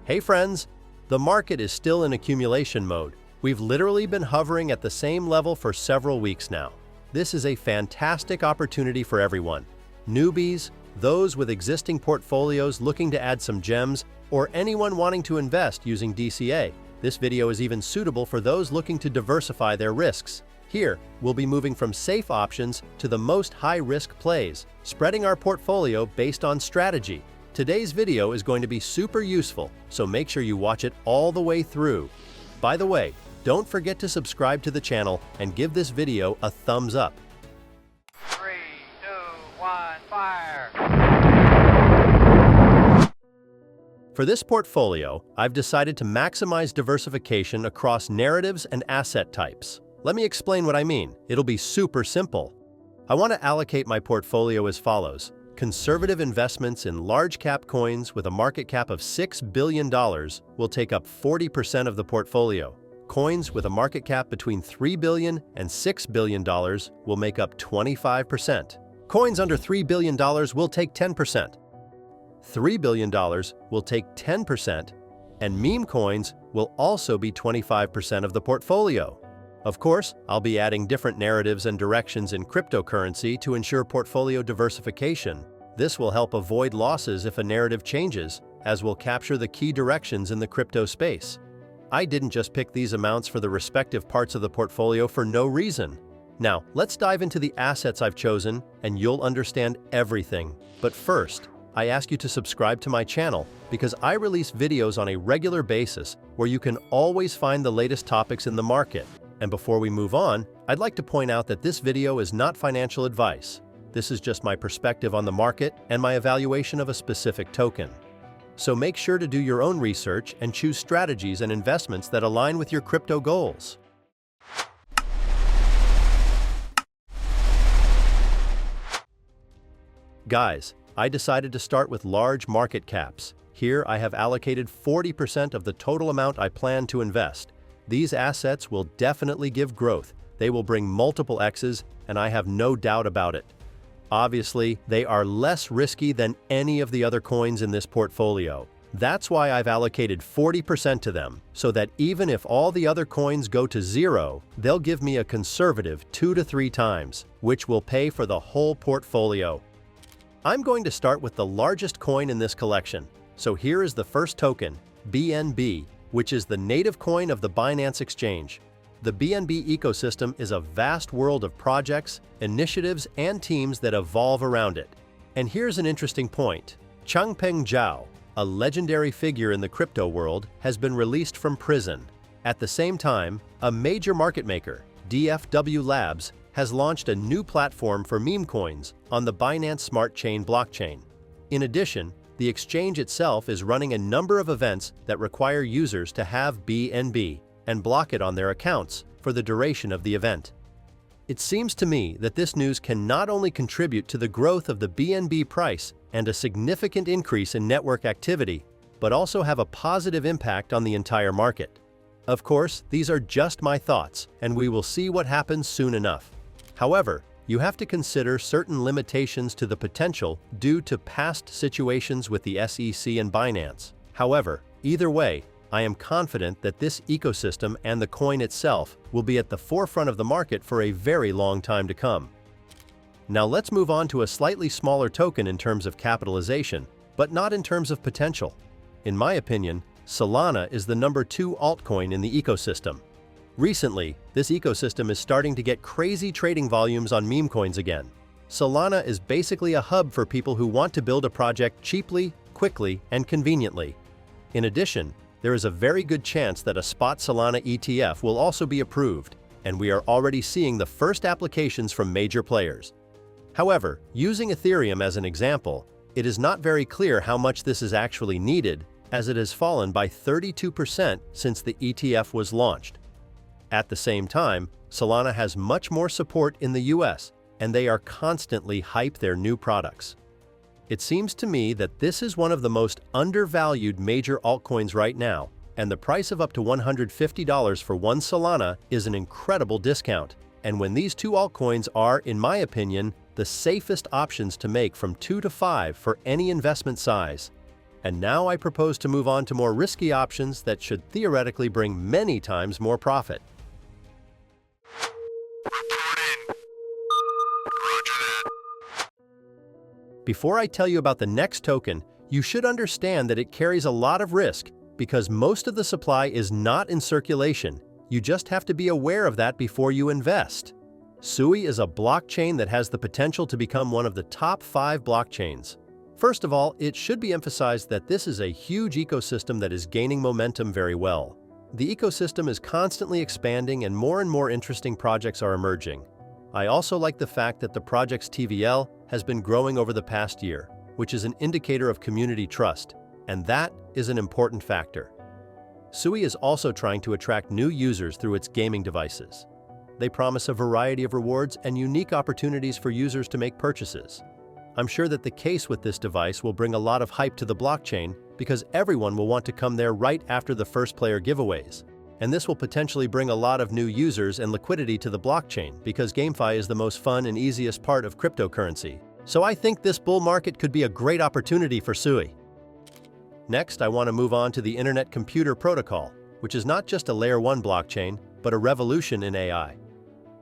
Hey friends, the market is still in accumulation mode. We've literally been hovering at the same level for several weeks now. This is a fantastic opportunity for everyone. Newbies, those with existing portfolios looking to add some gems, or anyone wanting to invest using DCA. This video is even suitable for those looking to diversify their risks. Here, we'll be moving from safe options to the most high-risk plays, spreading our portfolio based on strategy. Today's video is going to be super useful, so make sure you watch it all the way through. By the way, don't forget to subscribe to the channel and give this video a thumbs up. 3, 2, 1, fire! For this portfolio, I've decided to maximize diversification across narratives and asset types. Let me explain what I mean. It'll be super simple. I want to allocate my portfolio as follows. Conservative investments in large-cap coins with a market cap of $6 billion will take up 40% of the portfolio. Coins with a market cap between $3 billion and $6 billion will make up 25%. Coins under $3 billion will take 10%. $3 billion will take 10%, and meme coins will also be 25% of the portfolio. Of course, I'll be adding different narratives and directions in cryptocurrency to ensure portfolio diversification. This will help avoid losses if a narrative changes, as we'll capture the key directions in the crypto space. I didn't just pick these amounts for the respective parts of the portfolio for no reason. Now, let's dive into the assets I've chosen, and you'll understand everything. But first, I ask you to subscribe to my channel because I release videos on a regular basis where you can always find the latest topics in the market. And before we move on, I'd like to point out that this video is not financial advice. This is just my perspective on the market and my evaluation of a specific token. So make sure to do your own research and choose strategies and investments that align with your crypto goals. Guys, I decided to start with large market caps. Here I have allocated 40% of the total amount I plan to invest. These assets will definitely give growth. They will bring multiple X's, and I have no doubt about it. Obviously, they are less risky than any of the other coins in this portfolio. That's why I've allocated 40% to them, so that even if all the other coins go to zero, they'll give me a conservative 2 to 3 times, which will pay for the whole portfolio. I'm going to start with the largest coin in this collection. So here is the first token, BNB, which is the native coin of the Binance exchange. The BNB ecosystem is a vast world of projects, initiatives, and teams that evolve around it. And here's an interesting point. Changpeng Zhao, a legendary figure in the crypto world, has been released from prison. At the same time, a major market maker, DFW Labs, has launched a new platform for meme coins on the Binance Smart Chain blockchain. In addition, the exchange itself is running a number of events that require users to have BNB and block it on their accounts for the duration of the event. It seems to me that this news can not only contribute to the growth of the BNB price and a significant increase in network activity, but also have a positive impact on the entire market. Of course, these are just my thoughts, and we will see what happens soon enough. However, you have to consider certain limitations to the potential due to past situations with the SEC and Binance. However, either way, I am confident that this ecosystem and the coin itself will be at the forefront of the market for a very long time to come. Now let's move on to a slightly smaller token in terms of capitalization, but not in terms of potential. In my opinion, Solana is the number 2 altcoin in the ecosystem. Recently, this ecosystem is starting to get crazy trading volumes on meme coins again. Solana is basically a hub for people who want to build a project cheaply, quickly, and conveniently. In addition, there is a very good chance that a spot Solana ETF will also be approved, and we are already seeing the first applications from major players. However, using Ethereum as an example, it is not very clear how much this is actually needed, as it has fallen by 32% since the ETF was launched. At the same time, Solana has much more support in the US, and they are constantly hype their new products. It seems to me that this is one of the most undervalued major altcoins right now, and the price of up to $150 for one Solana is an incredible discount. And when these two altcoins are, in my opinion, the safest options to make from 2 to 5 for any investment size. And now I propose to move on to more risky options that should theoretically bring many times more profit. Before I tell you about the next token, you should understand that it carries a lot of risk because most of the supply is not in circulation. You just have to be aware of that before you invest. Sui is a blockchain that has the potential to become one of the top 5 blockchains. First of all, it should be emphasized that this is a huge ecosystem that is gaining momentum very well. The ecosystem is constantly expanding and more interesting projects are emerging. I also like the fact that the project's TVL has been growing over the past year, which is an indicator of community trust, and that is an important factor. Sui is also trying to attract new users through its gaming devices. They promise a variety of rewards and unique opportunities for users to make purchases. I'm sure that the case with this device will bring a lot of hype to the blockchain because everyone will want to come there right after the first player giveaways. And this will potentially bring a lot of new users and liquidity to the blockchain because GameFi is the most fun and easiest part of cryptocurrency. So I think this bull market could be a great opportunity for Sui. Next, I want to move on to the Internet Computer Protocol, which is not just a Layer 1 blockchain, but a revolution in AI.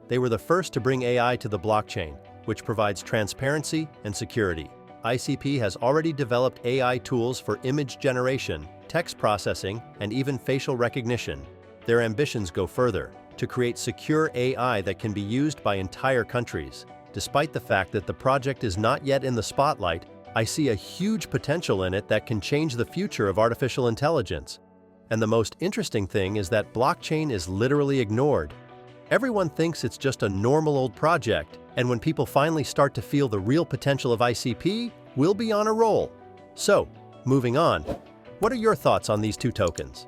They were the first to bring AI to the blockchain, which provides transparency and security. ICP has already developed AI tools for image generation, text processing, and even facial recognition. Their ambitions go further, to create secure AI that can be used by entire countries. Despite the fact that the project is not yet in the spotlight, I see a huge potential in it that can change the future of artificial intelligence. And the most interesting thing is that blockchain is literally ignored. Everyone thinks it's just a normal old project, and when people finally start to feel the real potential of ICP, we'll be on a roll. So, moving on, what are your thoughts on these two tokens?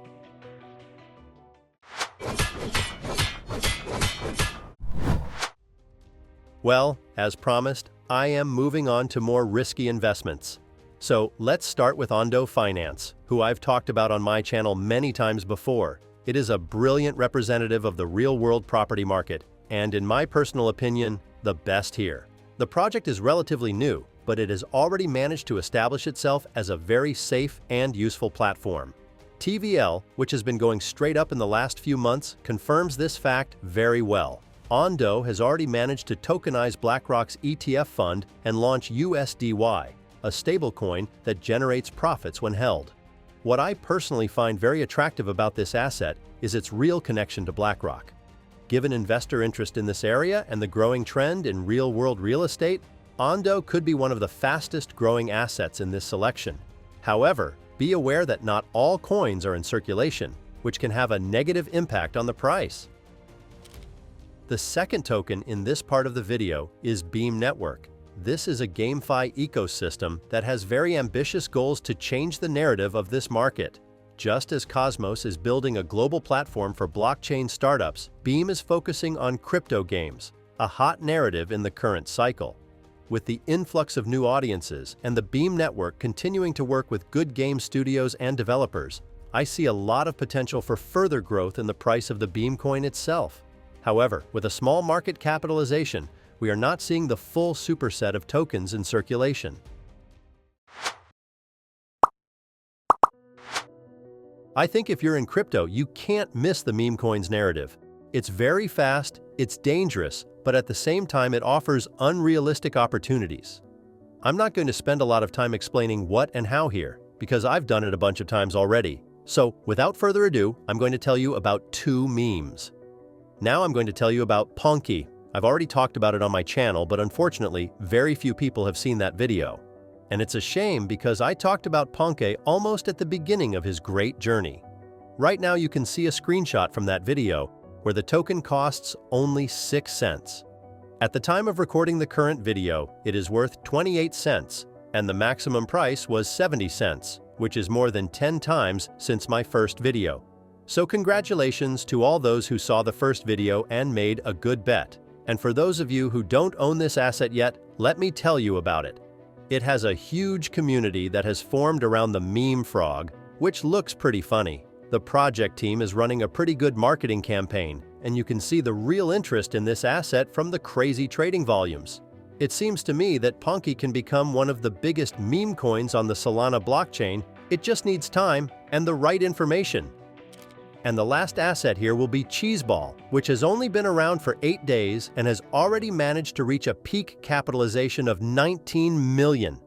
Well, as promised, I am moving on to more risky investments. So let's start with Ondo Finance, who I've talked about on my channel many times before. It is a brilliant representative of the real-world property market, and in my personal opinion, the best here. The project is relatively new, but it has already managed to establish itself as a very safe and useful platform. TVL, which has been going straight up in the last few months, confirms this fact very well. Ondo has already managed to tokenize BlackRock's ETF fund and launch USDY, a stablecoin that generates profits when held. What I personally find very attractive about this asset is its real connection to BlackRock. Given investor interest in this area and the growing trend in real-world real estate, Ondo could be one of the fastest growing assets in this selection. However, be aware that not all coins are in circulation, which can have a negative impact on the price. The second token in this part of the video is Beam Network. This is a GameFi ecosystem that has very ambitious goals to change the narrative of this market. Just as Cosmos is building a global platform for blockchain startups, Beam is focusing on crypto games, a hot narrative in the current cycle. With the influx of new audiences and the Beam Network continuing to work with good game studios and developers, I see a lot of potential for further growth in the price of the Beam coin itself. However, with a small market capitalization, we are not seeing the full superset of tokens in circulation. I think if you're in crypto, you can't miss the meme coins narrative. It's very fast, it's dangerous, but at the same time it offers unrealistic opportunities. I'm not going to spend a lot of time explaining what and how here, because I've done it a bunch of times already. So, without further ado, I'm going to tell you about two memes. Now I'm going to tell you about Ponky. I've already talked about it on my channel, but unfortunately, very few people have seen that video. And it's a shame because I talked about Ponky almost at the beginning of his great journey. Right now you can see a screenshot from that video where the token costs only 6 cents. At the time of recording the current video, it is worth 28 cents, and the maximum price was 70 cents, which is more than 10 times since my first video. So congratulations to all those who saw the first video and made a good bet. And for those of you who don't own this asset yet, let me tell you about it. It has a huge community that has formed around the meme frog, which looks pretty funny. The project team is running a pretty good marketing campaign, and you can see the real interest in this asset from the crazy trading volumes. It seems to me that Ponky can become one of the biggest meme coins on the Solana blockchain It just needs time and the right information. And the last asset here will be Cheeseball, which has only been around for 8 days and has already managed to reach a peak capitalization of 19 million.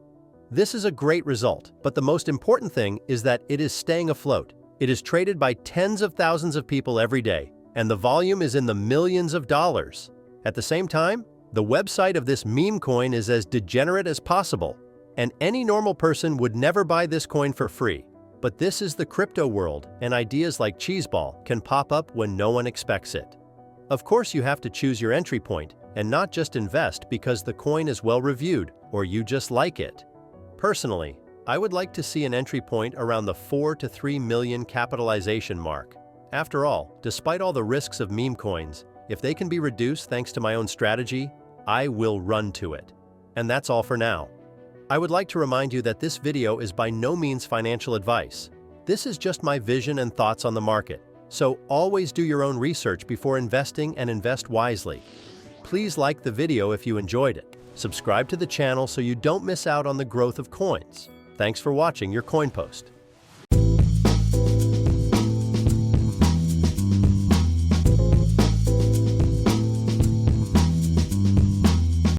This is a great result, but the most important thing is that it is staying afloat. It is traded by tens of thousands of people every day, and the volume is in the millions of dollars. At the same time, the website of this meme coin is as degenerate as possible, and any normal person would never buy this coin for free. But this is the crypto world, and ideas like Cheeseball can pop up when no one expects it. Of course, you have to choose your entry point and not just invest because the coin is well reviewed or you just like it. Personally, I would like to see an entry point around the 4 to 3 million capitalization mark. After all, despite all the risks of meme coins, if they can be reduced thanks to my own strategy, I will run to it. And that's all for now. I would like to remind you that this video is by no means financial advice. This is just my vision and thoughts on the market, so always do your own research before investing and invest wisely. Please like the video if you enjoyed it. Subscribe to the channel so you don't miss out on the growth of coins. Thanks for watching your Coin Post.